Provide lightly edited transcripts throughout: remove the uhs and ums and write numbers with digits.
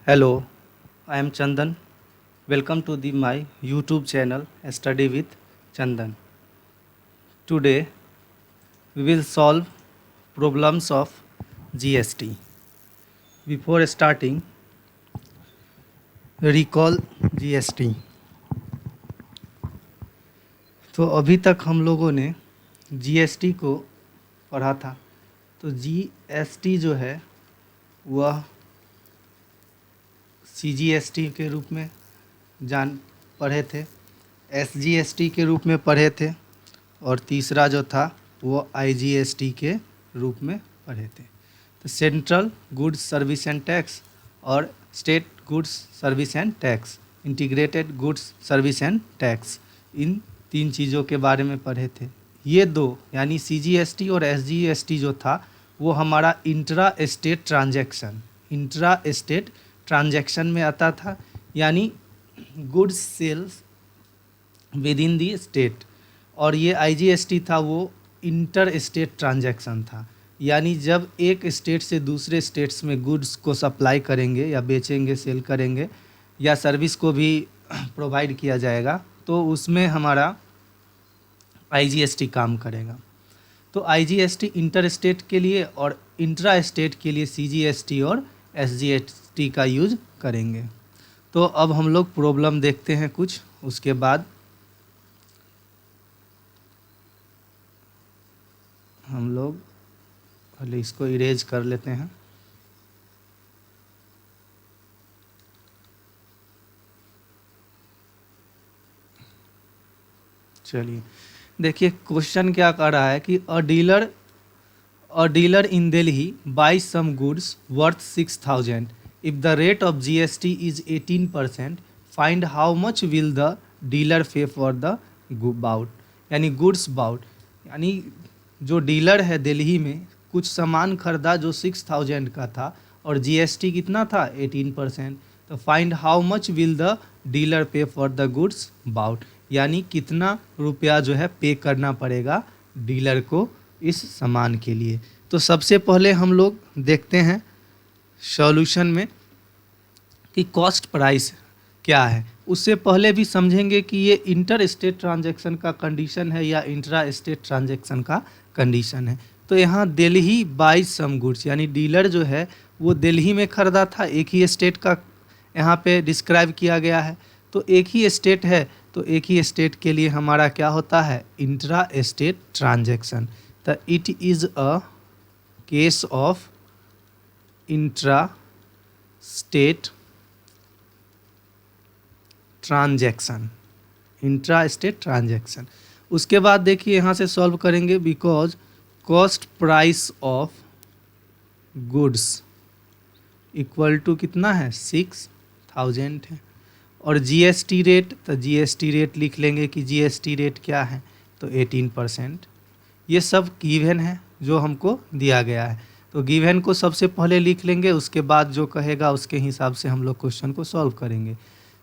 Hello, I am Chandan. Welcome to my YouTube channel Study with Chandan. Today we will solve problems of GST. Before starting, recall GST. तो अभी तक हम लोगों ने GST को पढ़ा था। तो GST जो है वह CGST के रूप में पढ़े थे, SGST के रूप में पढ़े थे और तीसरा जो था वो IGST के रूप में पढ़े थे। तो central goods service and tax और state goods service and tax, integrated goods service and tax, इन तीन चीज़ों के बारे में पढ़े थे। ये दो यानी CGST और SGST जो था वो हमारा इंट्रा स्टेट ट्रांजैक्शन में आता था, यानी goods sales within the state. और ये IGST था वो इंटर स्टेट ट्रांजैक्शन था, यानी जब एक स्टेट से दूसरे स्टेट्स में गुड्स को सप्लाई करेंगे या बेचेंगे, सेल करेंगे या सर्विस को भी प्रोवाइड किया जाएगा तो उसमें हमारा IGST काम करेगा। तो IGST इंटर स्टेट के लिए और इंट्रा स्टेट के लिए CGST और SGST का यूज करेंगे। तो अब हम लोग प्रॉब्लम देखते हैं कुछ, उसके बाद हम लोग पहले इसको इरेज कर लेते हैं। चलिए देखिए क्वेश्चन क्या कर रहा है कि a dealer in Delhi buys some goods worth 6,000 if the rate of GST is 18%, find how much will the dealer pay for the bought, यानी गुड्स बाउट। यानी जो डीलर है दिल्ली में कुछ सामान खरीदा जो 6,000 का था और GST कितना था 18%, तो find how much will the dealer pay for the goods bought, यानी कितना रुपया जो है पे करना पड़ेगा डीलर को इस सामान के लिए। तो सबसे पहले हम लोग देखते हैं सॉल्यूशन में कि कॉस्ट प्राइस क्या है। उससे पहले भी समझेंगे कि ये इंटर स्टेट ट्रांजैक्शन का कंडीशन है या इंट्रा स्टेट ट्रांजैक्शन का कंडीशन है। तो यहाँ दिल्ली बाइज सम गुड्स, यानी डीलर जो है वो दिल्ली में ख़रीदा था, एक ही स्टेट का यहाँ पे डिस्क्राइब किया गया है। तो एक ही स्टेट है तो एक ही स्टेट के लिए हमारा क्या होता है इंट्रा स्टेट ट्रांजैक्शन। तो it is a case of intra state transaction, intra state transaction. उसके बाद देखिए यहाँ से सॉल्व करेंगे, because cost price of goods equal to कितना है 6,000 है और GST रेट, तो GST रेट लिख लेंगे कि GST रेट क्या है तो 18%। ये सब गिवन है जो हमको दिया गया है, तो गिवन को सबसे पहले लिख लेंगे, उसके बाद जो कहेगा उसके हिसाब से हम लोग क्वेश्चन को सॉल्व करेंगे।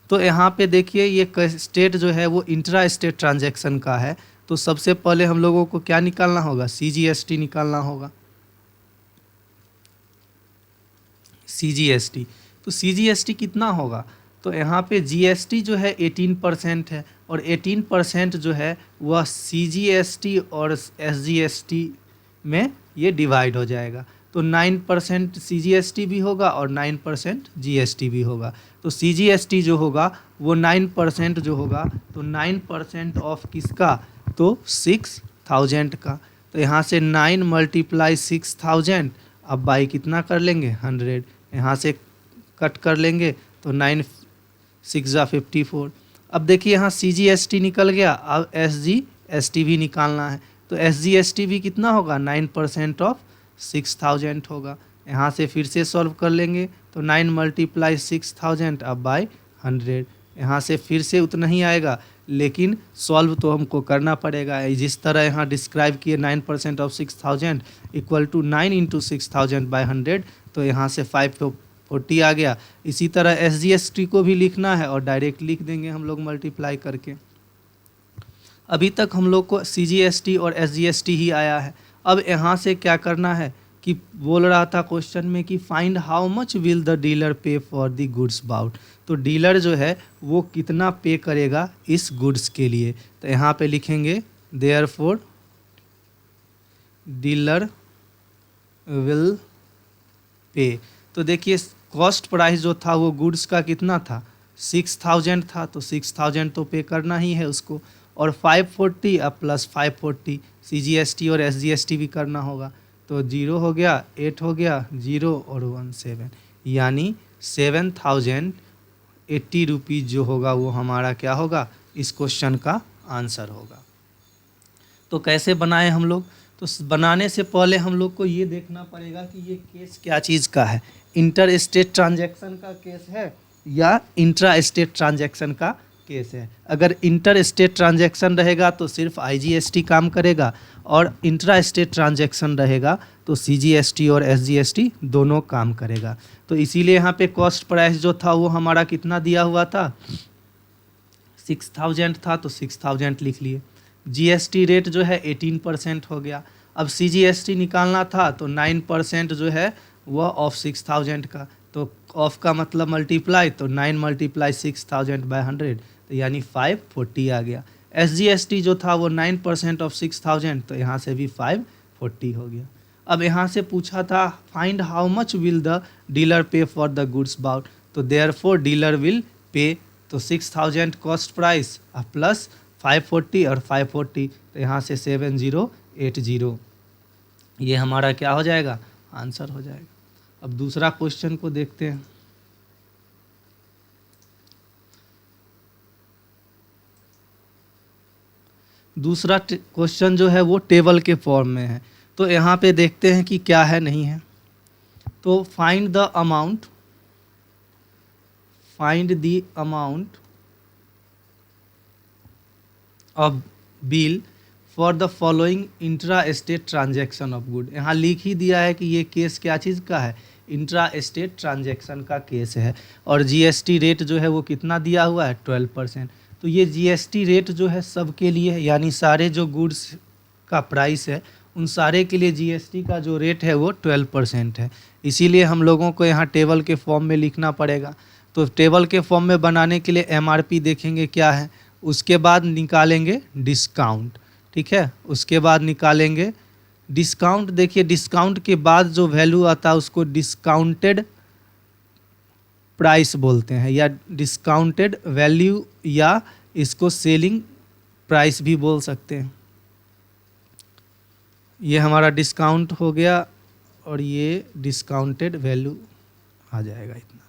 तो यहाँ पे देखिए ये स्टेट जो है वो इंट्रा स्टेट ट्रांजैक्शन का है, तो सबसे पहले हम लोगों को क्या निकालना होगा CGST निकालना होगा। CGST, तो CGST कितना होगा, तो यहाँ पे GST जो है 18% है और 18% जो है वह CGST और SGST में ये डिवाइड हो जाएगा। तो 9% CGST भी होगा और 9% GST भी होगा। तो CGST जो होगा वो 9% जो होगा, तो 9% ऑफ किसका, तो 6,000 का। तो यहाँ से 9 × 6,000, अब बाई कितना कर लेंगे 100, यहाँ से कट कर लेंगे तो 9 6 × 54। अब देखिए यहाँ CGST निकल गया, अब SGST भी निकालना है। तो SGST भी कितना होगा 9% ऑफ 6,000 होगा। यहाँ से फिर से सॉल्व कर लेंगे तो 9 × 6,000 अब बाई 100, यहाँ से फिर से उतना ही आएगा, लेकिन सॉल्व तो हमको करना पड़ेगा। जिस तरह यहाँ डिस्क्राइब किए 9% ऑफ 6,000 इक्वल टू 9 × 6,000 बाई 100, तो यहाँ से 540 आ गया। इसी तरह SGST को भी लिखना है और डायरेक्ट लिख देंगे हम लोग मल्टीप्लाई करके। अभी तक हम लोग को CGST और SGST ही आया है। अब यहाँ से क्या करना है कि कि बोल रहा था क्वेश्चन में कि find how much will the dealer pay for the goods bought. तो डीलर जो है वो कितना पे करेगा इस गुड्स के लिए। तो यहाँ पे लिखेंगे देयरफॉर डीलर विल पे। तो देखिए कॉस्ट प्राइस जो था वो गुड्स का कितना था 6000 था, तो 6000 तो पे करना ही है उसको, और 540 अब प्लस 540 CGST और SGST भी करना होगा। तो 0 हो गया, 8 हो गया, 0 और 1 7, यानी 7080 रुपीज़ जो होगा वो हमारा क्या होगा, इस क्वेश्चन का आंसर होगा। तो कैसे बनाए हम लोग, तो बनाने से पहले हम लोग को ये देखना पड़ेगा कि ये केस क्या चीज़ का है, इंटर स्टेट ट्रांजैक्शन का केस है या इंट्रा स्टेट ट्रांजैक्शन का केस है। अगर इंटर स्टेट ट्रांजैक्शन रहेगा तो सिर्फ IGST काम करेगा, और इंट्रा स्टेट ट्रांजैक्शन रहेगा तो CGST और SGST दोनों काम करेगा। तो इसीलिए यहाँ पे कॉस्ट प्राइस जो था वो हमारा कितना दिया हुआ था 6000 था, तो 6000 लिख लिए। GST रेट जो है 18% हो गया। अब CGST निकालना था तो 9% जो है वह ऑफ 6000 का, तो ऑफ का मतलब मल्टीप्लाई, तो 9 मल्टीप्लाई 6000 बाय 100, तो यानी 540 आ गया। SGST जो था वो 9% ऑफ 6000, तो यहाँ से भी 540 हो गया। अब यहाँ से पूछा था find how much will the dealer pay for the goods bought, तो देयरफॉर डीलर विल पे, तो 6000 कॉस्ट प्राइस प्लस 540 और 540, तो यहाँ से 7080, ये हमारा क्या हो जाएगा, आंसर हो जाएगा। अब दूसरा क्वेश्चन को देखते हैं। दूसरा क्वेश्चन जो है वो टेबल के फॉर्म में है, तो यहाँ पे देखते हैं कि क्या है नहीं है। तो find the amount of bill for the following intra state transaction of good. यहाँ लिख ही दिया है कि ये केस क्या चीज़ का है, इंट्रा स्टेट ट्रांजैक्शन का केस है, और GST रेट जो है वो कितना दिया हुआ है 12%। तो ये GST रेट जो है सबके लिए है, यानी सारे जो गुड्स का प्राइस है उन सारे के लिए GST का जो रेट है वो 12% है। इसीलिए हम लोगों को यहाँ टेबल के फॉर्म में लिखना पड़ेगा। तो टेबल के फॉर्म में बनाने के लिए MRP देखेंगे क्या है, उसके बाद निकालेंगे डिस्काउंट, ठीक है, उसके बाद निकालेंगे डिस्काउंट। देखिए डिस्काउंट के बाद जो वैल्यू आता है उसको डिस्काउंटेड प्राइस बोलते हैं, या डिस्काउंटेड वैल्यू, या इसको सेलिंग प्राइस भी बोल सकते हैं। ये हमारा डिस्काउंट हो गया और ये डिस्काउंटेड वैल्यू आ जाएगा इतना।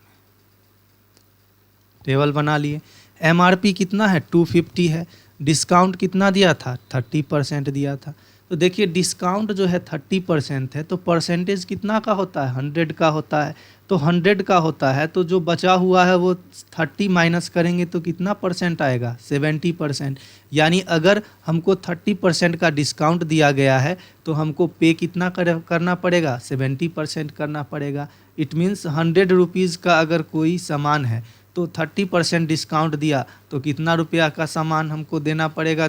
टेबल बना लिए। MRP कितना है 250 है, डिस्काउंट कितना दिया था 30% दिया था। तो देखिए डिस्काउंट जो है 30% है, तो परसेंटेज कितना का होता है 100 का होता है। तो 100 का होता है तो जो बचा हुआ है वो 30 माइनस करेंगे तो कितना परसेंट आएगा 70%। यानी अगर हमको 30% का डिस्काउंट दिया गया है तो हमको पे कितना करना पड़ेगा 70% करना पड़ेगा। इट मीन्स 100 रुपीज़ का अगर कोई सामान है तो 30% डिस्काउंट दिया तो कितना रुपया का सामान हमको देना पड़ेगा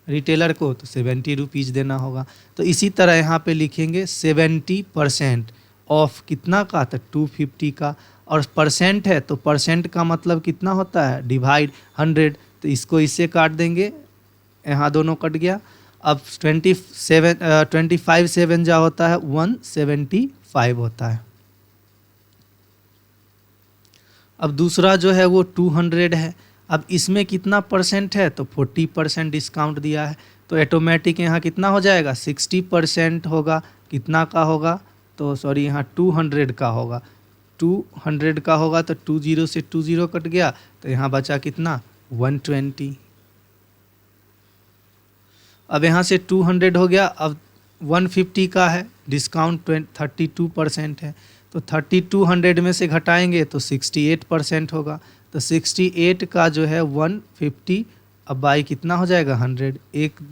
रिटेलर को, तो 70 रुपीज़ देना होगा। तो इसी तरह यहाँ पे लिखेंगे 70% ऑफ कितना का, तो 250 का, और परसेंट है तो परसेंट का मतलब कितना होता है डिवाइड 100, तो इसको इससे काट देंगे, यहाँ दोनों कट गया। अब 25 7 जा होता है 175 होता है। अब दूसरा जो है वो 200 है। अब इसमें कितना परसेंट है, तो 40% डिस्काउंट दिया है, तो ऑटोमेटिक यहाँ कितना हो जाएगा 60% होगा। कितना का होगा, तो सॉरी यहाँ 200 का होगा, 200 का होगा, तो 20 से 20 कट गया, तो यहाँ बचा कितना 120। अब यहाँ से 200 हो गया, अब 150 का है, डिस्काउंट 32% है, तो 3200 में से घटाएंगे तो 68% होगा। तो 68 का जो है 150 अब बाई कितना हो जाएगा 100,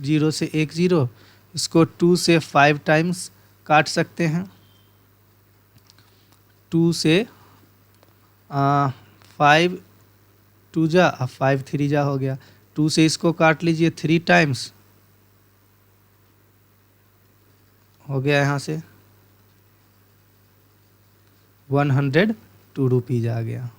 10 से 10, इसको 2 से 5 टाइम्स काट सकते हैं, 2 से 5 2 जा, अब 5 3 जा हो गया, 2 से इसको काट लीजिए 3 टाइम्स हो गया यहाँ से 102 रुपीज़ आ गया।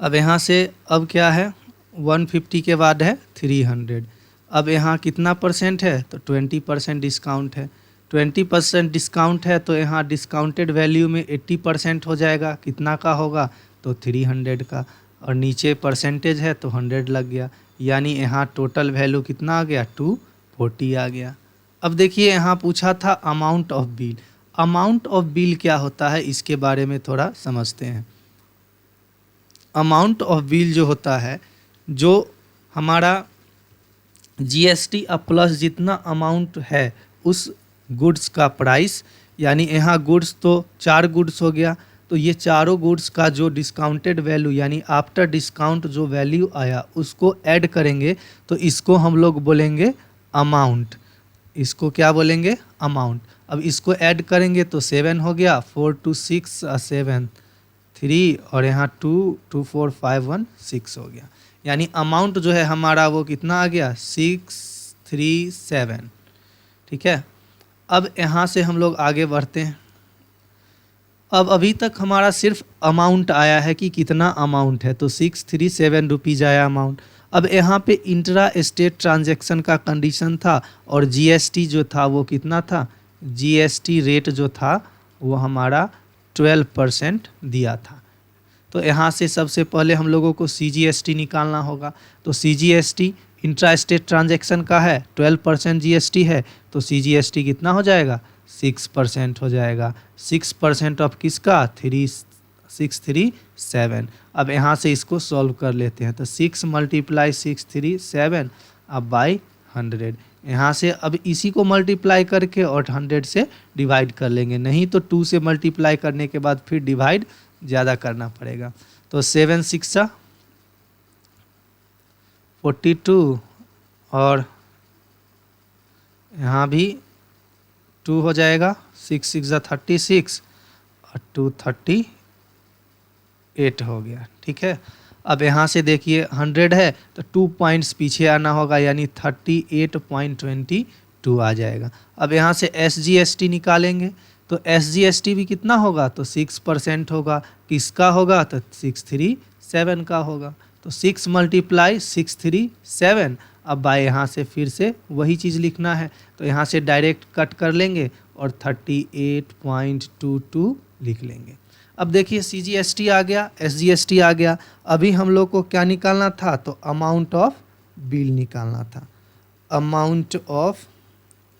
अब यहाँ से अब क्या है, 150 के बाद है 300। अब यहाँ कितना परसेंट है, तो 20% डिस्काउंट है। 20% डिस्काउंट है तो यहाँ डिस्काउंटेड वैल्यू में 80% हो जाएगा। कितना का होगा, तो 300 का, और नीचे परसेंटेज है तो 100 लग गया, यानी यहाँ टोटल वैल्यू कितना आ गया, 240 आ गया। अब देखिए यहाँ पूछा था amount of bill. Amount of bill क्या होता है, इसके बारे में थोड़ा समझते हैं। अमाउंट ऑफ बिल जो होता है, जो हमारा जीएसटी प्लस जितना अमाउंट है उस गुड्स का प्राइस, यानी यहाँ गुड्स तो 4 गुड्स हो गया, तो ये चारों गुड्स का जो डिस्काउंटेड वैल्यू यानी आफ्टर डिस्काउंट जो वैल्यू आया उसको ऐड करेंगे, तो इसको हम लोग बोलेंगे अमाउंट। इसको क्या बोलेंगे, अमाउंट। अब इसको ऐड करेंगे तो 7 हो गया, 4 2 6 7 3, और यहाँ 2 2 4 5 1 6 हो गया, यानी अमाउंट जो है हमारा वो कितना आ गया, 637। ठीक है। अब यहाँ से हम लोग आगे बढ़ते हैं। अब अभी तक हमारा सिर्फ अमाउंट आया है कि कितना अमाउंट है, तो 637 रुपीज़ आया अमाउंट। अब यहाँ पे इंट्रा स्टेट ट्रांजैक्शन का कंडीशन था, और जीएसटी जो था वो कितना था, जीएसटी रेट जो था वो हमारा 12% दिया था। तो यहाँ से सबसे पहले हम लोगों को सीजीएसटी निकालना होगा। तो सीजीएसटी इंट्रा स्टेट ट्रांजैक्शन का है, 12% जीएसटी है, तो सीजीएसटी कितना हो जाएगा, 6% हो जाएगा। 6% ऑफ किसका, 637। अब यहाँ से इसको सॉल्व कर लेते हैं, तो 6 × 637 अब बाई 100। यहाँ से अब इसी को मल्टीप्लाई करके और 100 से डिवाइड कर लेंगे, नहीं तो 2 से मल्टीप्लाई करने के बाद फिर डिवाइड ज़्यादा करना पड़ेगा। तो 7 6 42, और यहाँ भी 2 हो जाएगा, 6 6 36, और 2 38 हो गया। ठीक है। अब यहाँ से देखिए 100 है तो 2 पॉइंट्स पीछे आना होगा, यानी 38.22 आ जाएगा। अब यहाँ से एसजीएसटी निकालेंगे, तो एसजीएसटी भी कितना होगा, तो 6% होगा। किसका होगा, तो 637 का होगा। तो 6 × 637। अब बाय यहाँ से फिर से वही चीज़ लिखना है, तो यहाँ से डायरेक्ट कट कर लेंगे और 38.22 लिख लेंगे। अब देखिए सीजीएसटी आ गया, एसजीएसटी आ गया। अभी हम लोग को क्या निकालना था, तो अमाउंट ऑफ बिल निकालना था। अमाउंट ऑफ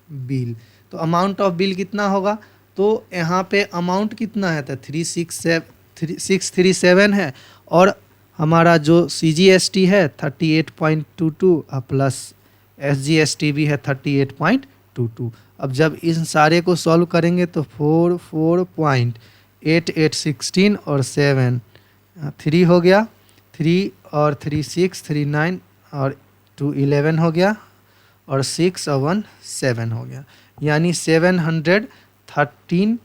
बिल, तो अमाउंट ऑफ बिल कितना होगा, तो यहाँ पे अमाउंट कितना है, तो 637 है, और हमारा जो सीजीएसटी है 38.22 प्लस एसजीएसटी भी है 38.22। अब जब इन सारे को सॉल्व करेंगे तो 44.8816 और 7 3 हो गया, 3 और 3 6 3 9 और 2 11 हो गया, और 6 और 1 7 हो गया, यानी 713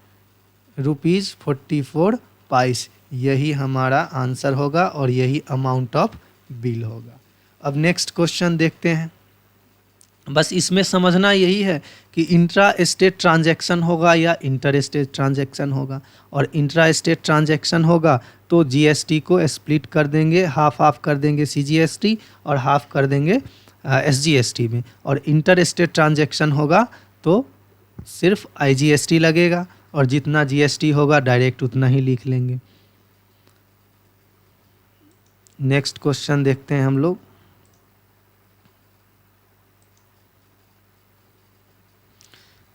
रुपीज़ 44 पैसे। यही हमारा आंसर होगा और यही अमाउंट ऑफ बिल होगा। अब नेक्स्ट क्वेश्चन देखते हैं। बस इसमें समझना यही है कि इंट्रा स्टेट ट्रांजैक्शन होगा या इंटर स्टेट ट्रांजैक्शन होगा, और इंट्रा स्टेट ट्रांजैक्शन होगा तो जीएसटी को स्प्लिट कर देंगे, हाफ कर देंगे सीजीएसटी और हाफ कर देंगे एसजीएसटी में, और इंटर स्टेट ट्रांजैक्शन होगा तो सिर्फ आईजीएसटी लगेगा, और जितना जीएसटी होगा डायरेक्ट उतना ही लिख लेंगे। नेक्स्ट क्वेश्चन देखते हैं हम लोग।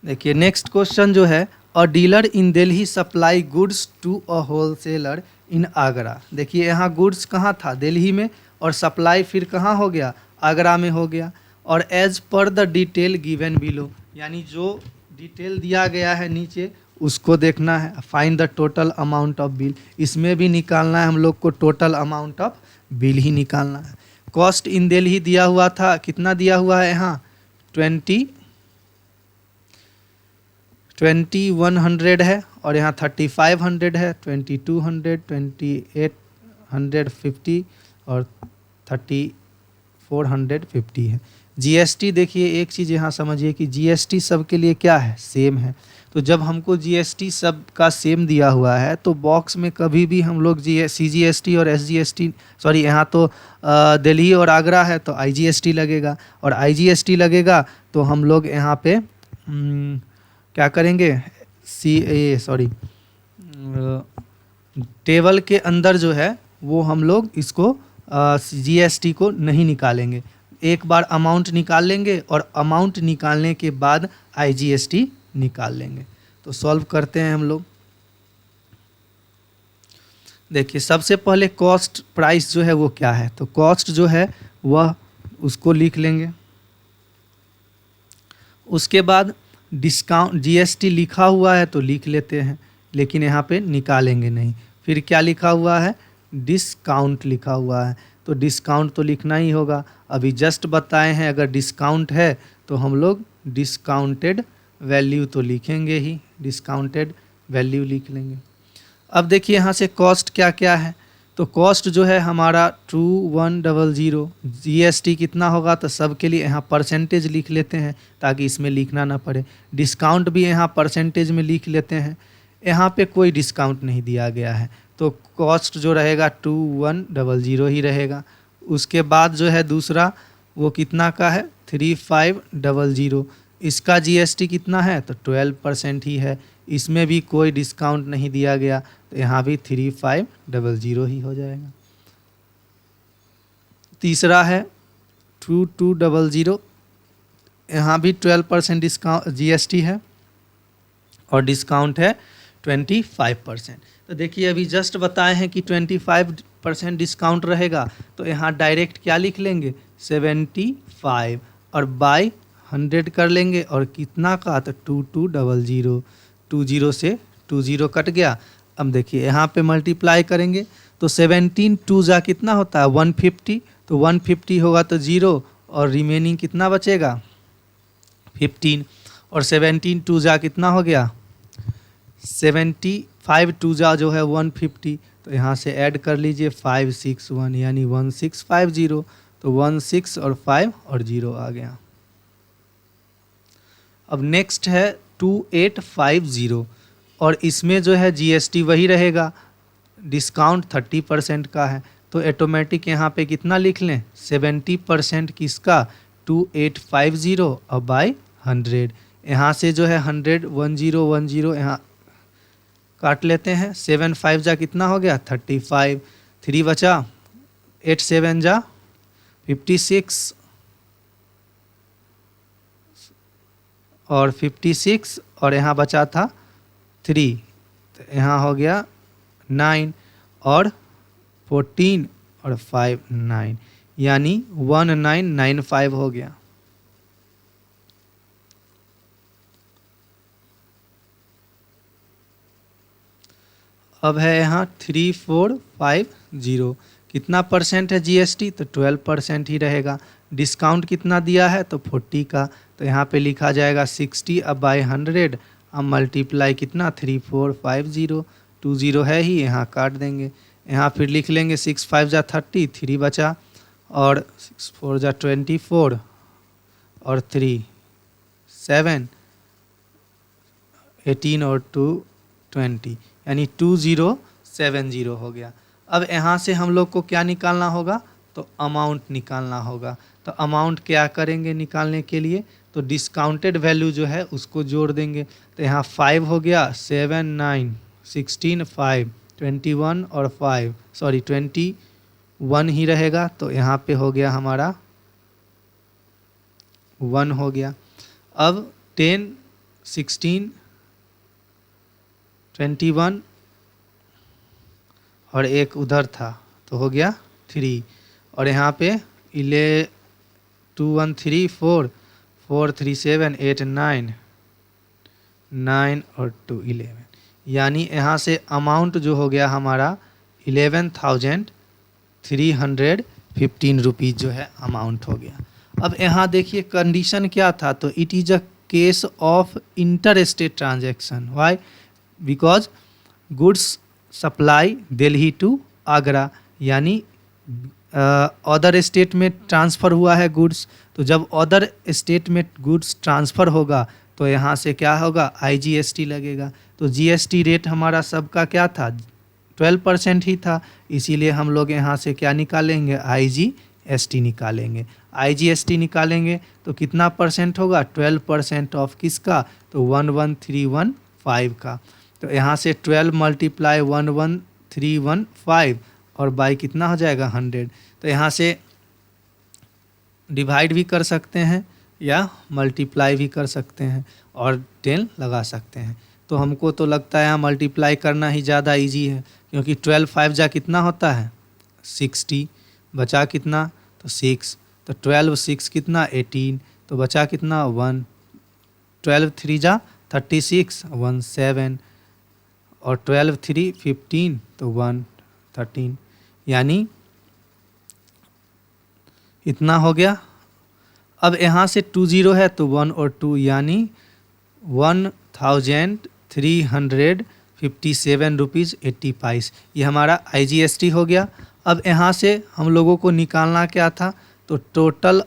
देखिए नेक्स्ट क्वेश्चन जो है, a dealer in Delhi supply goods to a wholesaler in Agra. देखिए यहाँ गुड्स कहाँ था, दिल्ली में, और सप्लाई फिर कहाँ हो गया, आगरा में हो गया। और as per the detail given below, यानी जो डिटेल दिया गया है नीचे उसको देखना है। Find the total amount of bill, इसमें भी निकालना है हम लोग को, टोटल अमाउंट ऑफ बिल ही निकालना है। कॉस्ट इन दिल्ली दिया हुआ था, कितना दिया हुआ है यहाँ, 2100 है, और यहाँ 3500 है, 2200, 2850 और 3450 है, जीएसटी देखिए एक चीज़ यहाँ समझिए कि जीएसटी सबके लिए क्या है, सेम है। तो जब हमको जीएसटी सब का सेम दिया हुआ है तो बॉक्स में कभी भी हम लोग सीजीएसटी और एसजीएसटी, सॉरी यहाँ तो दिल्ली और आगरा है तो आईजीएसटी लगेगा, और आईजीएसटी लगेगा तो हम लोग यहाँ पे क्या करेंगे, टेबल के अंदर जो है वो हम लोग इसको जीएसटी को नहीं निकालेंगे, एक बार अमाउंट निकाल लेंगे और अमाउंट निकालने के बाद आईजीएसटी निकाल लेंगे। तो सॉल्व करते हैं हम लोग। देखिए सबसे पहले कॉस्ट प्राइस जो है वो क्या है, तो कॉस्ट जो है वह उसको लिख लेंगे। उसके बाद डिस्काउंट, जीएसटी लिखा हुआ है तो लिख लेते हैं, लेकिन यहाँ पे निकालेंगे नहीं। फिर क्या लिखा हुआ है, डिस्काउंट लिखा हुआ है, तो डिस्काउंट तो लिखना ही होगा। अभी जस्ट बताए हैं अगर डिस्काउंट है तो हम लोग डिस्काउंटेड वैल्यू तो लिखेंगे ही, डिस्काउंटेड वैल्यू लिख लेंगे। अब देखिए यहाँ से कॉस्ट क्या क्या है, तो कॉस्ट जो है हमारा 2100, जीएसटी कितना होगा तो सबके लिए यहाँ परसेंटेज लिख लेते हैं ताकि इसमें लिखना ना पड़े। डिस्काउंट भी यहाँ परसेंटेज में लिख लेते हैं, यहाँ पे कोई डिस्काउंट नहीं दिया गया है तो कॉस्ट जो रहेगा 2100 ही रहेगा। उसके बाद जो है दूसरा वो कितना का है, 3500, इसका जीएसटी कितना है तो 12% ही है, इसमें भी कोई डिस्काउंट नहीं दिया गया तो यहाँ भी 3500 ही हो जाएगा। तीसरा है 2200, यहाँ भी 12% डिस्काउंट जीएसटी है और डिस्काउंट है 25%। तो देखिए अभी जस्ट बताए हैं कि 25% डिस्काउंट रहेगा तो यहाँ डायरेक्ट क्या लिख लेंगे, 75 और बाय 100 कर लेंगे, और कितना का तो 2200, 20 से 20 कट गया। अब देखिए यहाँ पे मल्टीप्लाई करेंगे तो 17 2 जा कितना होता है 150, तो 150 होगा तो 0 और रिमेनिंग कितना बचेगा 15, और 17 2 जा कितना हो गया 75 2 जा जो है 150, तो यहाँ से ऐड कर लीजिए 561 यानी 1650, तो 16 और 5 और 0 आ गया। अब नेक्स्ट है 2850, और इसमें जो है जीएसटी वही रहेगा, डिस्काउंट 30% का है तो ऑटोमेटिक यहाँ पे कितना लिख लें 70% किसका 2850 और बाय 100, यहाँ से जो है 100 10 यहाँ काट लेते हैं, 7 5 जा कितना हो गया 35, 3 बचा 8 7 जा 56 और 56 और यहाँ बचा था 3, तो यहाँ हो गया 9 और 14 और 5 9, यानी 1995 हो गया। अब है यहाँ 3450, कितना परसेंट है जीएसटी तो 12% ही रहेगा। डिस्काउंट कितना दिया है तो 40 का, तो यहाँ पे लिखा जाएगा 60 अब बाय 100, अब मल्टीप्लाई कितना 3450, 20 है ही, यहाँ काट देंगे। यहाँ फिर लिख लेंगे 6 5 जा 30, 3 बचा, और 6 4 जा 24 और 3 7 18 और 2 20, यानी 2070 हो गया। अब यहाँ से हम लोग को क्या निकालना होगा तो अमाउंट निकालना होगा। तो अमाउंट क्या करेंगे निकालने के लिए, तो डिस्काउंटेड वैल्यू जो है उसको जोड़ देंगे। तो यहाँ 5 हो गया, 7 9 16 5 21 और 5 सॉरी 21 ही रहेगा, तो यहाँ पे हो गया हमारा 1 हो गया। अब 10 16 21 और एक उधर था तो हो गया 3, और यहाँ पे 2 1 3 4 4 3 7 8 9 9 और 2 11, यानी यहाँ से अमाउंट जो हो गया हमारा 11,315 रुपीज़ जो है अमाउंट हो गया। अब यहाँ देखिए कंडीशन क्या था, तो it is a case of inter state transaction. Why? Because goods supply Delhi to Agra, यानी अदर स्टेट में ट्रांसफ़र हुआ है गुड्स, तो जब अदर स्टेट में गुड्स ट्रांसफ़र होगा तो यहाँ से क्या होगा, IGST लगेगा। तो GST रेट हमारा सबका क्या था, 12% ही था, इसीलिए हम लोग यहाँ से क्या निकालेंगे, IGST निकालेंगे। IGST निकालेंगे तो कितना परसेंट होगा, 12% ऑफ किसका, तो 11315 का। तो यहाँ से 12 मल्टीप्लाई 11315 और बाई कितना हो जाएगा, 100। तो यहाँ से डिवाइड भी कर सकते हैं या मल्टीप्लाई भी कर सकते हैं और 10 लगा सकते हैं। तो हमको तो लगता है यहाँ मल्टीप्लाई करना ही ज़्यादा इजी है, क्योंकि 12 5 जा कितना होता है, 60, बचा कितना, तो 6, तो 12 6 कितना, 18, तो बचा कितना, 1, 12 3 जा 36, 1 7, और 12 3 15, तो 1 13, यानी इतना हो गया। अब यहाँ से 20 है तो 1 और 2, यानी 1357 रुपीज़ 80 पैसे, ये हमारा IGST हो गया। अब यहाँ से हम लोगों को निकालना क्या था, तो टोटल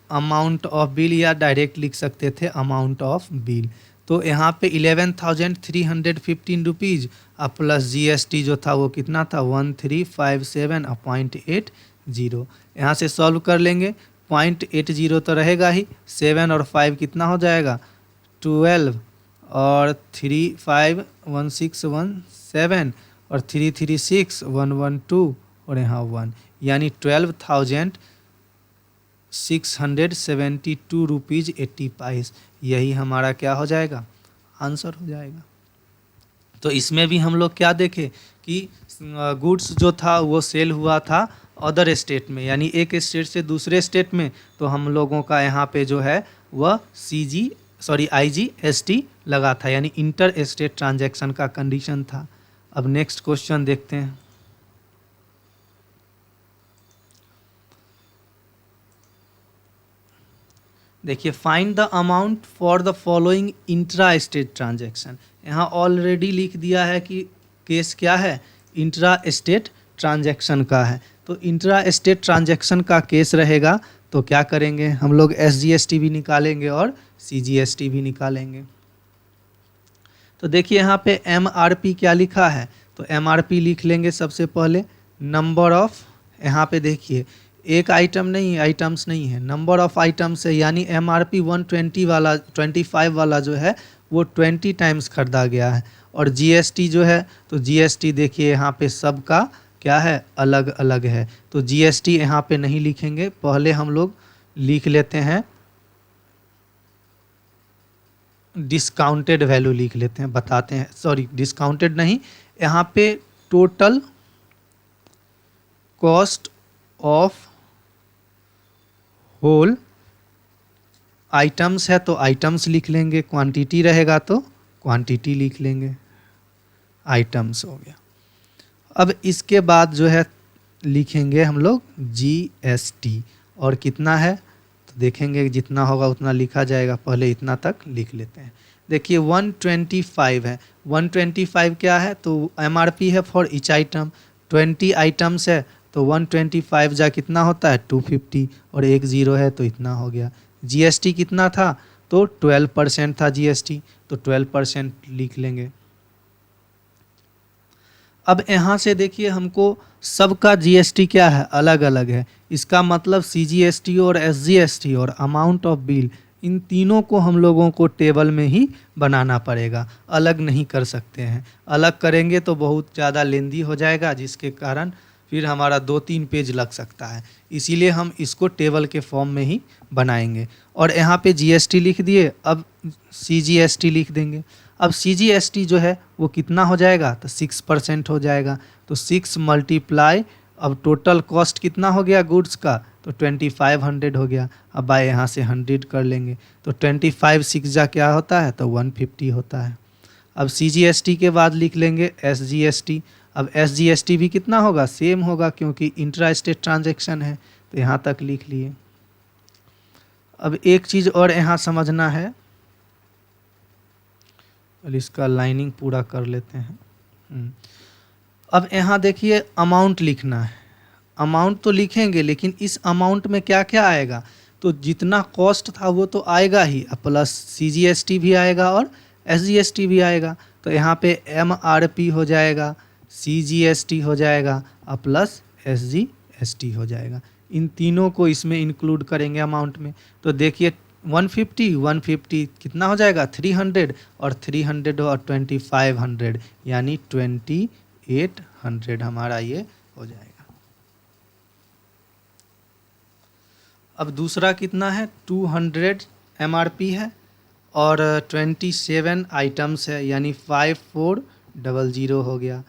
अमाउंट ऑफ बिल, या डायरेक्ट लिख सकते थे अमाउंट ऑफ बिल। तो यहाँ पे 11,315 रुपीज़ और प्लस GST जो था वो कितना था, 1357.80। यहाँ से सॉल्व कर लेंगे, 0.80 तो रहेगा ही, 7 और 5 कितना हो जाएगा, 12, और 3 5 1 6 1 7, और 3 3 6 1 1 2, और यहाँ 1, यानी 12,672 रुपीज़ 80 पैसे, यही हमारा क्या हो जाएगा, आंसर हो जाएगा। तो इसमें भी हम लोग क्या देखें कि गुड्स जो था वो सेल हुआ था अदर स्टेट में, यानी एक स्टेट से दूसरे स्टेट में, तो हम लोगों का यहाँ पे जो है वह IGST लगा था, यानी इंटर स्टेट ट्रांजैक्शन का कंडीशन था। अब नेक्स्ट क्वेश्चन देखते हैं। देखिए, find the amount for the following intra state transaction. यहाँ ऑलरेडी लिख दिया है कि केस क्या है, इंट्रा स्टेट ट्रांजैक्शन का है। तो इंट्रा स्टेट ट्रांजैक्शन का केस रहेगा तो क्या करेंगे हम लोग, SGST भी निकालेंगे और CGST भी निकालेंगे। तो देखिए यहाँ पे MRP क्या लिखा है, तो MRP लिख लेंगे सबसे पहले, नंबर ऑफ, यहाँ पे देखिए एक आइटम नहीं, आइटम्स नहीं है, नंबर ऑफ आइटम्स है, यानी MRP 120 वाला 25 वाला जो है वो 20 टाइम्स खरीदा गया है। और GST जो है, तो GST देखिए यहाँ पे सबका क्या है, अलग अलग है, तो GST यहाँ पे नहीं लिखेंगे, पहले हम लोग लिख लेते हैं डिस्काउंटेड वैल्यू लिख लेते हैं, बताते हैं, सॉरी डिस्काउंटेड नहीं, यहाँ पे total cost of whole items है तो आइटम्स लिख लेंगे, क्वांटिटी रहेगा तो क्वांटिटी लिख लेंगे, आइटम्स हो गया। अब इसके बाद जो है लिखेंगे हम लोग GST, और कितना है तो देखेंगे जितना होगा उतना लिखा जाएगा, पहले इतना तक लिख लेते हैं। देखिए 125 है, 125 क्या है, तो MRP है फॉर ईच आइटम, 20 आइटम्स है तो 125 जा कितना होता है, 250, और 1 0 है तो इतना हो गया। GST कितना था, तो 12% था GST, तो 12% लिख लेंगे। अब यहाँ से देखिए हमको सबका GST क्या है, अलग अलग है, इसका मतलब CGST और SGST और अमाउंट ऑफ बिल, इन तीनों को हम लोगों को टेबल में ही बनाना पड़ेगा, अलग नहीं कर सकते हैं। अलग करेंगे तो बहुत ज़्यादा लेंदी हो जाएगा, जिसके कारण फिर हमारा 2-3 पेज लग सकता है, इसीलिए हम इसको टेबल के फॉर्म में ही बनाएंगे। और यहाँ पे GST लिख दिए, अब CGST लिख देंगे। अब CGST जो है वो कितना हो जाएगा, तो 6% हो जाएगा, तो 6 मल्टीप्लाई, अब टोटल कॉस्ट कितना हो गया गुड्स का, तो 2500 हो गया। अब बाय यहाँ से 100 कर लेंगे, तो 25 6 जा क्या होता है, तो 150 होता है। अब CGST के बाद लिख लेंगे SGST। अब SGST भी कितना होगा, सेम होगा, क्योंकि इंट्रा स्टेट ट्रांजैक्शन है, तो यहाँ तक लिख लिए। अब एक चीज़ और यहाँ समझना है, और इसका लाइनिंग पूरा कर लेते हैं। अब यहाँ देखिए अमाउंट लिखना है। अमाउंट तो लिखेंगे लेकिन इस अमाउंट में क्या क्या आएगा, तो जितना कॉस्ट था वो तो आएगा ही, प्लस सीजीएसटी भी आएगा और एसजीएसटी भी आएगा। तो यहाँ पे एमआरपी हो जाएगा, सीजीएसटी हो जाएगा और प्लस एसजीएसटी हो जाएगा। इन तीनों को इसमें इंक्लूड करेंगे अमाउंट में। तो देखिए 150 कितना हो जाएगा 300, और 300 और 2500 यानी 2800 हमारा ये हो जाएगा। अब दूसरा कितना है 200 एमआरपी है और 27 आइटम्स है यानी 5400 हो गया।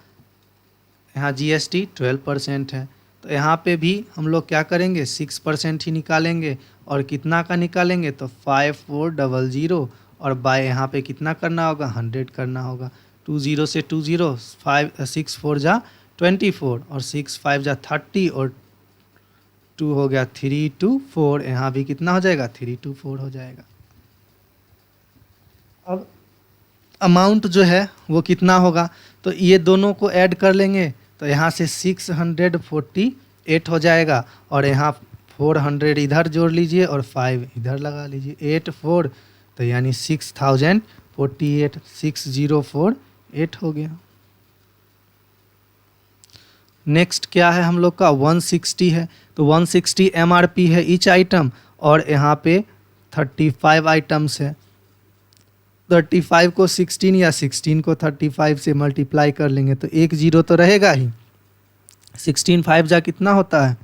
यहाँ जीएसटी 12% है, तो यहाँ पे भी हम लोग क्या करेंगे 6% ही निकालेंगे। और कितना का निकालेंगे तो 5400, और बाय यहाँ पे कितना करना होगा 100 करना होगा। 20 से 20 6 4 जा 24 और 6 5 जा 30 और 2 हो गया 324। यहाँ भी कितना हो जाएगा 324 हो जाएगा। अब अमाउंट जो है वो कितना होगा, तो ये दोनों को ऐड कर लेंगे तो यहाँ से 648 हो जाएगा, और यहाँ 400 इधर जोड़ लीजिए और 5 इधर लगा लीजिए 84, तो यानी 6048 6048 हो गया। नेक्स्ट क्या है हम लोग का 160 है, तो 160 एमआरपी है ईच आइटम, और यहाँ पे 35 आइटम्स है। 35 को 16 या 16 को 35 से मल्टीप्लाई कर लेंगे तो एक जीरो तो रहेगा ही। 16 5 जा कितना होता है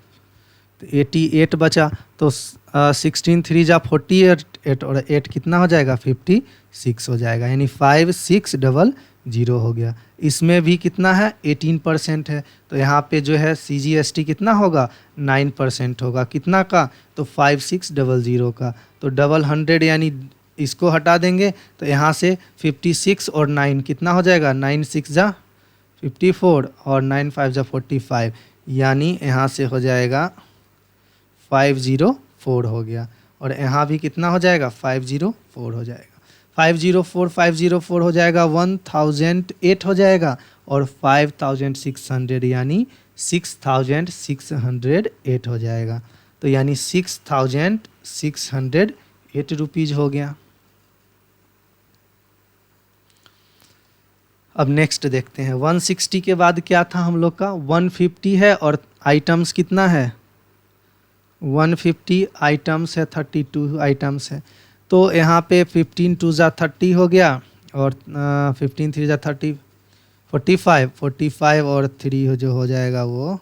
तो 88 बचा, तो 16 3 जा 48 और 8 कितना हो जाएगा 56 हो जाएगा, यानी 5600 हो गया। इसमें भी कितना है 18% है, तो यहाँ पे जो है सीजीएसटी कितना होगा 9% होगा। कितना का तो 5600 का, तो 100 यानी इसको हटा देंगे तो यहाँ से 56 और 9 कितना हो जाएगा 9 6 जा 54 और 9 5 जा 45, यानी यहाँ से हो जाएगा 504 हो गया। और यहाँ भी कितना हो जाएगा 504 हो जाएगा। 504 हो जाएगा 1008 हो जाएगा, और 5600 यानी 6608 हो जाएगा, तो यानी 6608 रुपीज़ हो गया। अब नेक्स्ट देखते हैं 160 के बाद क्या था हम लोग का 150 है, और आइटम्स कितना है 150 आइटम्स है 32 आइटम्स है, तो यहाँ पे 15 2 जा 30 हो गया, और 15 3 जा 30 45 और 3 जो हो जाएगा वो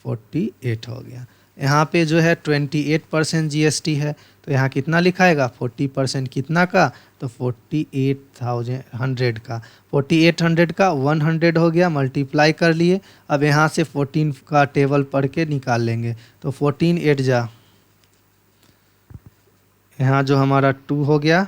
48 हो गया। यहाँ पे जो है 28% जीएसटी है, तो यहाँ कितना लिखाएगा 40% कितना का तो 4800 का। 4800 का 100 हो गया, मल्टीप्लाई कर लिए। अब यहाँ से 14 का टेबल पढ़ के निकाल लेंगे, तो 14 8 जा यहाँ जो हमारा 2 हो गया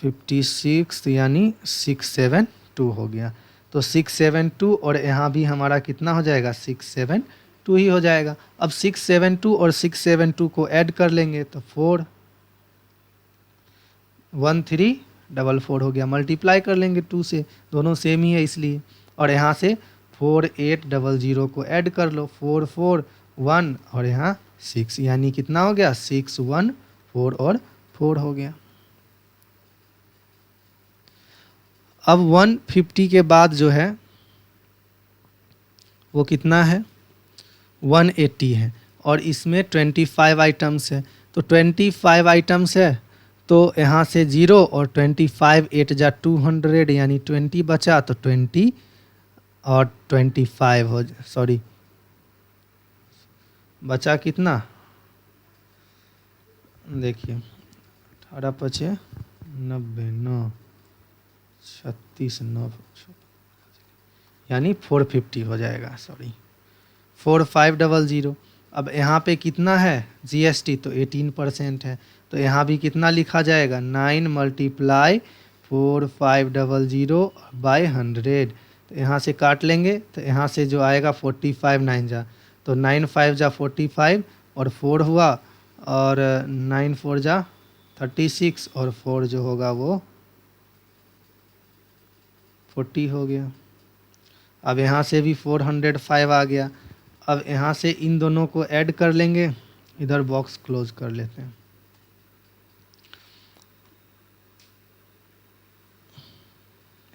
56 यानी 672 हो गया, तो 672 और यहाँ भी हमारा कितना हो जाएगा 672 ही हो जाएगा। अब 672 और 672 को ऐड कर लेंगे तो 41344 हो गया, मल्टीप्लाई कर लेंगे 2 से, दोनों सेम ही है इसलिए। और यहाँ से 4800 को ऐड कर लो 441 और यहाँ 6, यानी कितना हो गया 614 और 4 हो गया। अब 150 के बाद जो है वो कितना है 180 है, और इसमें 25 आइटम्स है, तो 25 आइटम्स है तो यहाँ से 0 और 25 8 जा 200 यानी 20 बचा, तो 20 और 25 हो सॉरी बचा कितना देखिए 18 5 90 9 36 9 यानी 450 हो जाएगा, सॉरी 4500। अब यहाँ पे कितना है जीएसटी तो 18% है, तो यहाँ भी कितना लिखा जाएगा 9 मल्टीप्लाई 4500 बाय 100, तो यहाँ से काट लेंगे तो यहाँ से जो आएगा 45 9 जा, तो 9 5 जा 45 और 4 हुआ, और 9 4 जा 36 और 4 जो होगा वो 40 हो गया। अब यहाँ से भी 405 आ गया। अब यहाँ से इन दोनों को ऐड कर लेंगे, इधर बॉक्स क्लोज कर लेते हैं।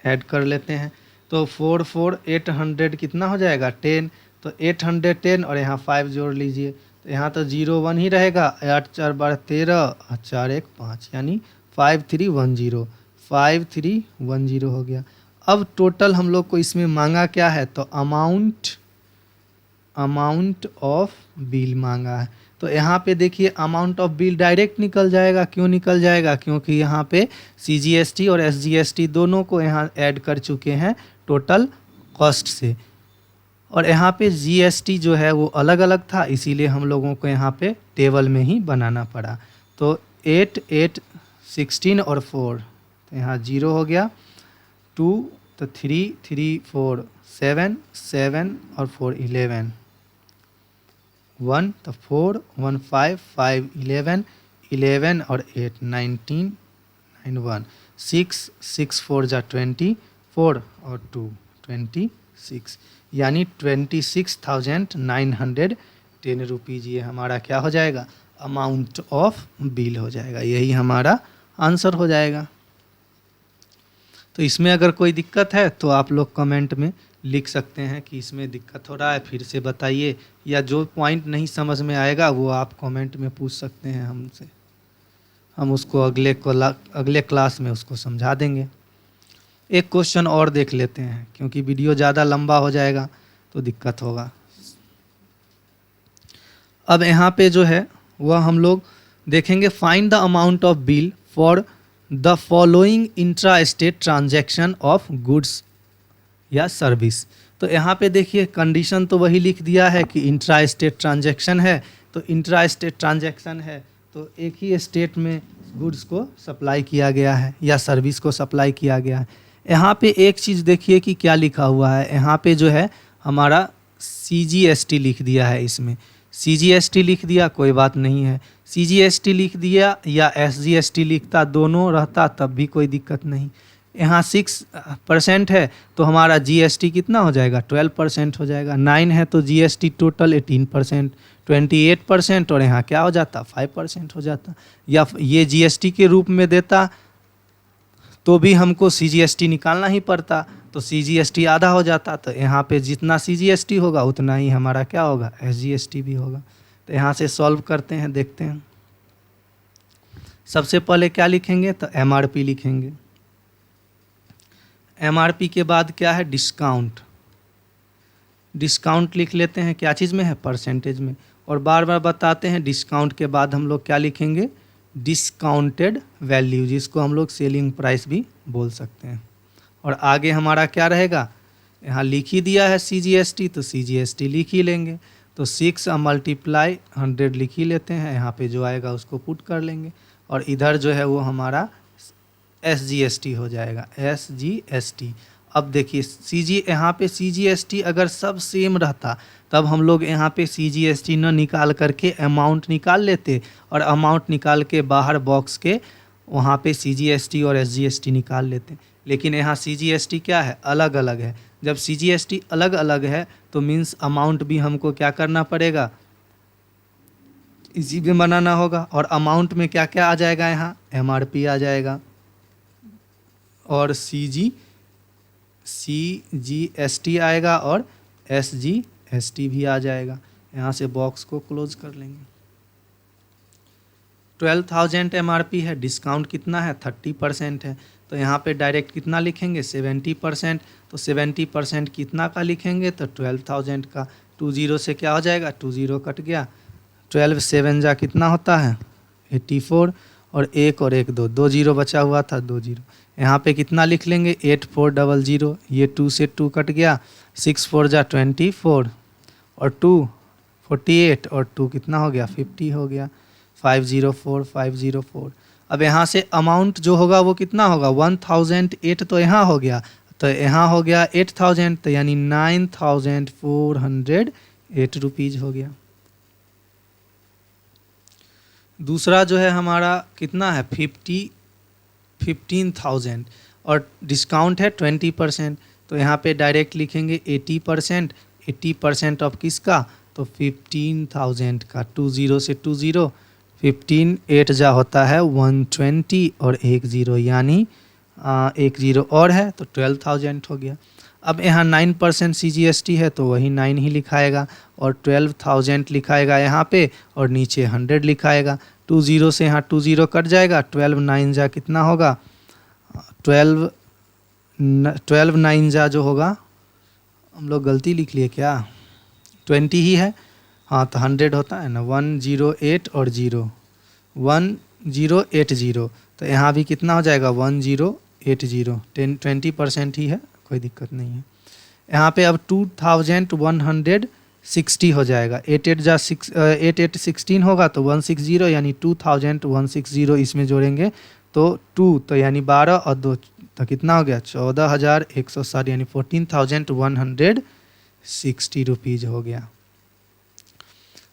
ऐड कर लेते हैं तो 800 कितना हो जाएगा 10, तो 810 और यहाँ 5 जोड़ लीजिए, तो यहाँ तो 01 ही रहेगा। 8 4 12 13 और 4 1 5 यानी 5310, 5310 हो गया। अब टोटल हम लोग को इसमें मांगा क्या है, तो अमाउंट ऑफ बिल मांगा है। तो यहाँ पे देखिए अमाउंट ऑफ बिल डायरेक्ट निकल जाएगा। क्यों निकल जाएगा, क्योंकि यहाँ पे CGST और SGST दोनों को यहाँ ऐड कर चुके हैं टोटल कॉस्ट से, और यहाँ पे GST जो है वो अलग अलग था, इसीलिए हम लोगों को यहाँ पे टेबल में ही बनाना पड़ा। तो 8 8 16 और 4, तो यहाँ 0 हो गया। 2 तो 3 3 4 7 7 और 4 11, 1 तो 4 1 5 5 11 11 और 8 19 9 1 6 6 4 जा 24 और 2 26, यानी 26,910 रुपीज़ ये हमारा क्या हो जाएगा, अमाउंट ऑफ बिल हो जाएगा। यही हमारा आंसर हो जाएगा। तो इसमें अगर कोई दिक्कत है तो आप लोग कमेंट में लिख सकते हैं कि इसमें दिक्कत हो रहा है, फिर से बताइए, या जो पॉइंट नहीं समझ में आएगा वो आप कमेंट में पूछ सकते हैं हमसे, हम उसको अगले क्लास में उसको समझा देंगे। एक क्वेश्चन और देख लेते हैं, क्योंकि वीडियो ज़्यादा लंबा हो जाएगा तो दिक्कत होगा। अब यहाँ पे जो है वह हम लोग देखेंगे, find the amount of bill for the following intra state transaction of goods या सर्विस। तो यहाँ पे देखिए कंडीशन तो वही लिख दिया है कि इंट्रा स्टेट ट्रांजैक्शन है, तो इंट्रा स्टेट ट्रांजैक्शन है तो एक ही स्टेट में गुड्स को सप्लाई किया गया है या सर्विस को सप्लाई किया गया है। यहाँ पे एक चीज़ देखिए कि क्या लिखा हुआ है, यहाँ पे जो है हमारा CGST लिख दिया है। इसमें CGST लिख दिया, कोई बात नहीं है। CGST लिख दिया या SGST लिखता, दोनों रहता तब भी कोई दिक्कत नहीं। यहाँ 6% है तो हमारा GST कितना हो जाएगा, 12% हो जाएगा। 9 है तो GST टोटल 18%, 28%, और यहाँ क्या हो जाता 5% हो जाता। या ये GST के रूप में देता तो भी हमको CGST निकालना ही पड़ता, तो CGST आधा हो जाता, तो यहाँ पे जितना CGST होगा उतना ही हमारा क्या होगा, SGST भी होगा। तो यहाँ से सॉल्व करते हैं, देखते हैं। सबसे पहले क्या लिखेंगे, तो MRP लिखेंगे। MRP के बाद क्या है, डिस्काउंट। डिस्काउंट लिख लेते हैं, क्या चीज़ में है, परसेंटेज में। और बार बार बताते हैं डिस्काउंट के बाद हम लोग क्या लिखेंगे, डिस्काउंटेड वैल्यू, जिसको हम लोग सेलिंग प्राइस भी बोल सकते हैं। और आगे हमारा क्या रहेगा, यहाँ लिख ही दिया है CGST, तो CGST लिख ही लेंगे। तो 6 मल्टीप्लाई 100 लिख ही लेते हैं, यहाँ पे जो आएगा उसको पुट कर लेंगे। और इधर जो है वो हमारा SGST हो जाएगा, SGST। अब देखिए यहाँ पे CGST अगर सब सेम रहता तब हम लोग यहाँ पे CGST न निकाल करके अमाउंट निकाल लेते, और अमाउंट निकाल के बाहर बॉक्स के वहाँ पे CGST और SGST निकाल लेते। लेकिन यहाँ CGST क्या है, अलग अलग है। जब CGST अलग अलग है तो मीन्स अमाउंट भी हमको क्या करना पड़ेगा, इसी में बनाना होगा। और अमाउंट में क्या क्या आ जाएगा, यहाँ MRP आ जाएगा और CGST आएगा और SGST भी आ जाएगा। यहाँ से बॉक्स को क्लोज कर लेंगे। 12,000 MRP है, डिस्काउंट कितना है, 30% है, तो यहाँ पे डायरेक्ट कितना लिखेंगे, 70%। तो 70% कितना का लिखेंगे, तो 12,000 का। 20 से क्या हो जाएगा, 20 कट गया, 12 7 जा कितना होता है, 84, और 1 और 1 2, 2 0 बचा हुआ था, 2 0। यहाँ पे कितना लिख लेंगे, 8400, ये 2 से 2 कट गया, 6 4 जा 24, और 2 48, और 2 कितना हो गया, 50 हो गया, 504 504। अब यहाँ से अमाउंट जो होगा वो कितना होगा, 1008, तो यहाँ हो गया, तो यहाँ हो गया 8000, तो यानी 9408 रुपीज़ हो गया। दूसरा जो है हमारा कितना है, 15,000, और डिस्काउंट है 20%। तो यहाँ पे डायरेक्ट लिखेंगे 80%। 80% ऑफ किसका, तो 15,000 का। 20 से 20, 15 8 जा होता है 120 और एक ज़ीरो यानी एक ज़ीरो और है तो 12,000 हो गया। अब यहाँ 9% CGST है तो वही 9 ही लिखाएगा और 12,000 लिखाएगा यहाँ पे और नीचे 100 लिखाएगा। 20 से यहाँ 20 कट जाएगा, 12 9 जा कितना होगा, 12 9 जा जो होगा, हम लोग गलती लिख लिए क्या, 20 ही है, हाँ तो 100 होता है ना, 108 और 0 1080। तो यहाँ भी कितना हो जाएगा 1080, 20% ही है, कोई दिक्कत नहीं है। यहाँ पे अब 2160 हो जाएगा, 8 16 होगा तो 160 यानी 2160 इसमें जोड़ेंगे तो 2 तो यानी 12 और 2 तो कितना हो गया 14,160 यानी 14,160 रुपीज़ हो गया।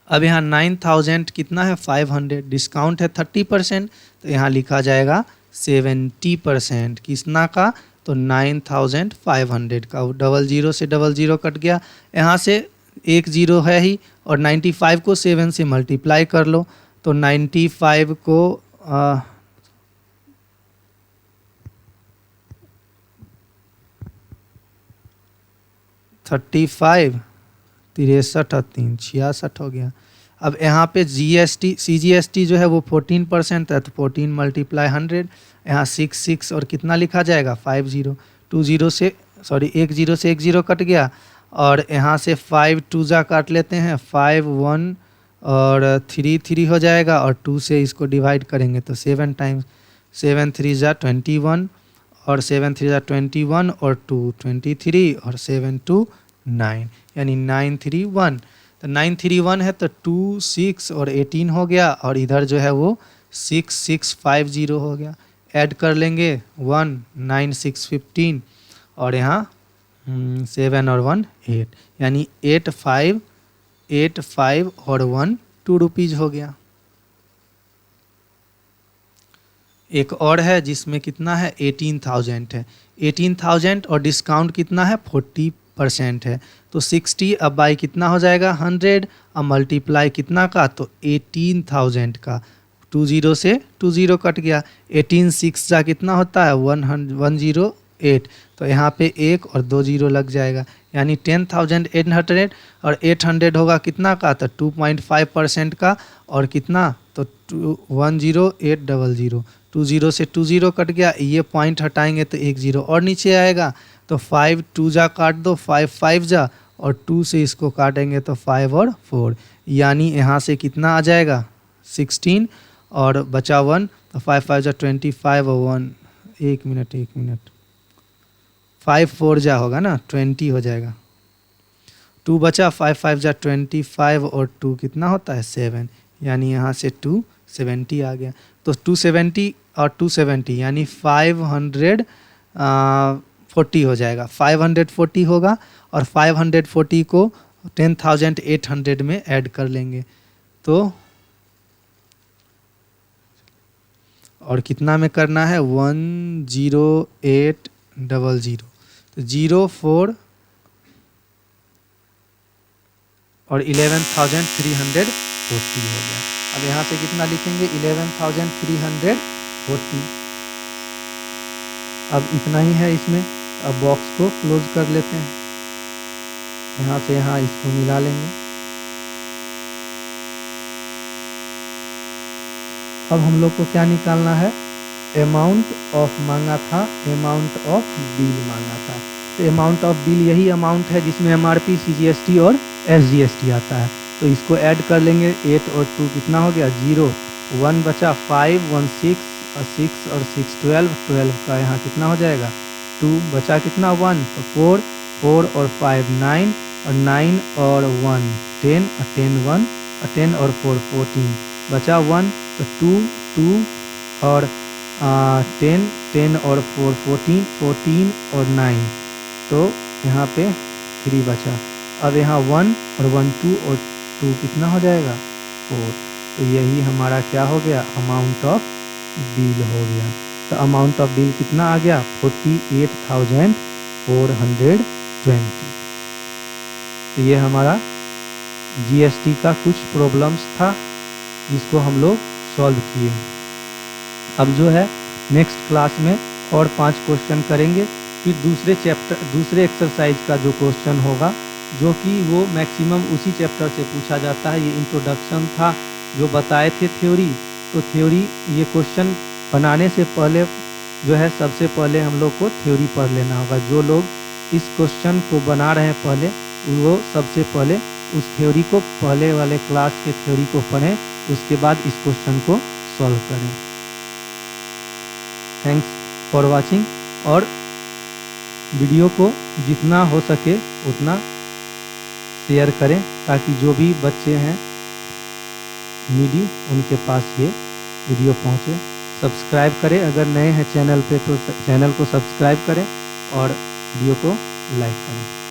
अब यहाँ 9,000 कितना है 500, डिस्काउंट है 30%, तो यहाँ लिखा जाएगा 70% किसना का, तो 9,500 का। 00 से 00 कट गया, यहाँ से एक ज़ीरो है ही और 95 को 7 से मल्टीप्लाई कर लो तो 95 को 35 63 और 3 66 हो गया। अब यहाँ पे GST CGST जो है वो 14% है तो 14 मल्टीप्लाई 100, यहाँ 6 और कितना लिखा जाएगा 50। 20 से सॉरी 10 से 10 कट गया और यहाँ से 5 2 जा काट लेते हैं, 5 1 और 3 3 हो जाएगा और 2 से इसको डिवाइड करेंगे तो 7 टाइम्स 7 3 जा 21 और 7 3 जा 21 और 2 23 और 7 2 9 यानी 931। तो 931 है तो 2 6 और 18 हो गया और इधर जो है वो 6650 हो गया। ऐड कर लेंगे 1 9 6 15 और यहाँ 7 और 1 8 यानी 85 और 1 2 रुपीज़ हो गया। एक और है जिसमें कितना है 18,000 है, 18,000 और डिस्काउंट कितना है 40% है तो 60 अब बाई कितना हो जाएगा 100 अब मल्टीप्लाई कितना का तो 18,000 का। 20 से 20 कट गया, 18 6 जा कितना होता है 108 तो यहाँ पे एक और 2 जीरो लग जाएगा यानी 10,800 और 800 होगा कितना का तो 2.5% का और कितना तो 10800। 20 से 20 कट गया, ये पॉइंट हटाएंगे तो एक ज़ीरो और नीचे आएगा तो 5 2 जा काट दो 5 5 जा और 2 से इसको काटेंगे तो 5 और 4 यानी यहाँ से कितना आ जाएगा 16 और बचा 1 तो 5 5 जा 25 और 1 एक मिनट 5 4 जा होगा ना 20 हो जाएगा, 2 बचा 5 5 जा 25 और 2 कितना होता है 7 यानी यहाँ से 270 आ गया। तो 270 और 270 यानी 540 हो जाएगा, 540 होगा और 540 को 10,800 में ऐड कर लेंगे तो और कितना में करना है 10800 तो 04 और 11,340 हो गया। अब यहाँ से कितना लिखेंगे 11,340। अब इतना ही है इसमें, अब बॉक्स को क्लोज कर लेते हैं, यहाँ से यहाँ इसको मिला लेंगे। अब हम लोग को क्या निकालना है, अमाउंट ऑफ मांगा था, अमाउंट ऑफ बिल मांगा था। तो अमाउंट ऑफ बिल यही अमाउंट है जिसमें MRP CGST और SGST आता है तो इसको ऐड कर लेंगे। 8 और 2 कितना हो गया 0, 1 बचा 5 1 6 और 6 और 6 12 का यहाँ कितना हो जाएगा 2 बचा कितना 1 तो 4 4 और 5 9 और 9 और 1 10 और 10 1 और 10 और 4 14 बचा 1 तो 2 2 और 10 10 और 4 14 14 और 9 तो यहाँ पे 3 बचा। अब यहाँ 1 और 1 2 और 2 कितना हो जाएगा 4 तो यही हमारा क्या हो गया अमाउंट ऑफ बिल हो गया। तो अमाउंट ऑफ बिल कितना आ गया 48,420। तो ये हमारा जीएसटी का कुछ प्रॉब्लम्स था जिसको हम लोग सॉल्व किए। अब जो है नेक्स्ट क्लास में और 5 क्वेश्चन करेंगे, फिर दूसरे एक्सरसाइज का जो क्वेश्चन होगा जो कि वो मैक्सिमम उसी चैप्टर से पूछा जाता है। ये इंट्रोडक्शन था जो बताए थे थ्योरी, तो थ्योरी ये क्वेश्चन बनाने से पहले जो है सबसे पहले हम लोग को थ्योरी पढ़ लेना होगा। जो लोग इस क्वेश्चन को बना रहे हैं पहले, वो सबसे पहले उस थ्योरी को, पहले वाले क्लास के थ्योरी को पढ़ें, उसके बाद इस क्वेश्चन को सॉल्व करें। Thanks for watching. और वीडियो को जितना हो सके उतना शेयर करें ताकि जो भी बच्चे हैं नीडी उनके पास ये वीडियो पहुंचे। सब्सक्राइब करें अगर नए हैं चैनल पे, तो चैनल को सब्सक्राइब करें और वीडियो को लाइक करें।